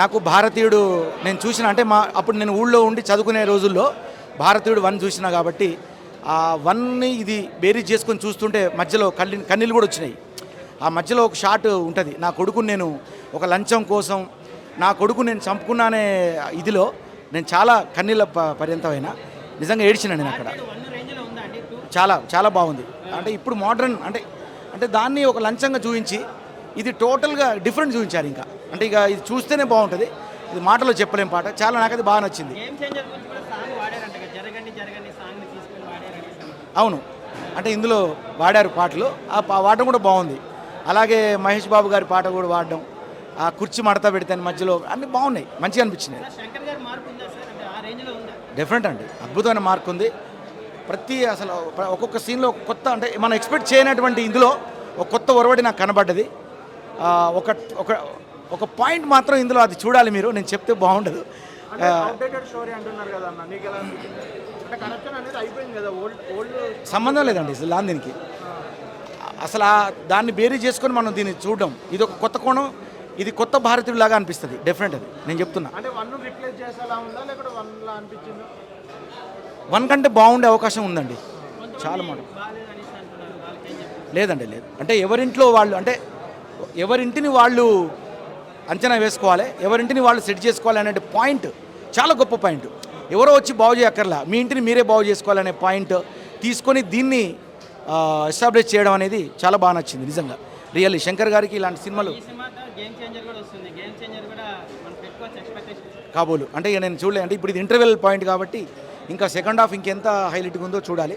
నాకు భారతీయుడు నేను చూసిన అంటే అప్పుడు నేను ఊళ్ళో ఉండి చదువుకునే రోజుల్లో భారతీయుడు 1 చూసిన కాబట్టి ఆ 1ని ఇది బేరీజ్ చేసుకొని చూస్తుంటే మధ్యలో కన్నీళ్ళు కూడా వచ్చినాయి. ఆ మధ్యలో ఒక షాట్ ఉంటుంది, నా కొడుకుని నేను ఒక లంచం కోసం నా కొడుకు నేను చంపుకున్నానే ఇదిలో నేను చాలా కన్నీళ్ళ పర్యంతమైన నిజంగా ఏడ్చినా నేను అక్కడ. చాలా చాలా బాగుంది. అంటే ఇప్పుడు మోడర్న్ అంటే దాన్ని ఒక లంచంగా చూపించి ఇది టోటల్గా డిఫరెంట్ చూపించారు. ఇంకా అంటే ఇక ఇది చూస్తేనే బాగుంటుంది, ఇది మాటలో చెప్పలేం పాట. చాలా నాకు అది బాగా నచ్చింది. అవును, అంటే ఇందులో వాడారు పాటలు, ఆ వాడడం కూడా బాగుంది. అలాగే మహేష్ బాబు గారి పాట కూడా వాడడం, ఆ కుర్చీ మడత పెడితే మధ్యలో అన్నీ బాగున్నాయి, మంచిగా అనిపించినాయి. డెఫినెట్ అండి, అద్భుతమైన మార్క్ ఉంది. అసలు ఒక్కొక్క సీన్లో కొత్త అంటే మనం ఎక్స్పెక్ట్ చేయనటువంటి ఇందులో ఒక కొత్త ఒరవడి నాకు కనబడ్డది. ఒక పాయింట్ మాత్రం ఇందులో అది చూడాలి మీరు, నేను చెప్తే బాగుండదు. సంబంధం లేదండి అసలు దీనికి, అసలు దాన్ని బేరీ చేసుకొని మనం దీన్ని చూడడం, ఇది ఒక కొత్త కోణం, ఇది కొత్త భారతీయుడు లాగా అనిపిస్తుంది. డెఫినెట్ అది నేను చెప్తున్నా. 1 కంటే బాగుండే అవకాశం ఉందండి చాలా మాట. లేదండి లేదు, అంటే ఎవరింట్లో వాళ్ళు అంటే ఎవరింటిని వాళ్ళు అంచనా వేసుకోవాలి, ఎవరింటిని వాళ్ళు సెట్ చేసుకోవాలి అనే పాయింట్ చాలా గొప్ప పాయింట్. ఎవరో వచ్చి బాగు చేయక్కర్లా, మీ ఇంటిని మీరే బాగు చేసుకోవాలనే పాయింట్ తీసుకొని దీన్ని ఎస్టాబ్లిష్ చేయడం అనేది చాలా బాగా నచ్చింది నిజంగా. రియల్లీ శంకర్ గారికి ఇలాంటి సినిమాలు కాబోలు అంటే ఇక నేను చూడలే. అంటే ఇప్పుడు ఇది ఇంటర్వెల్ పాయింట్ కాబట్టి ఇంకా సెకండ్ హాఫ్ ఇంకెంత హైలైట్గా ఉందో చూడాలి.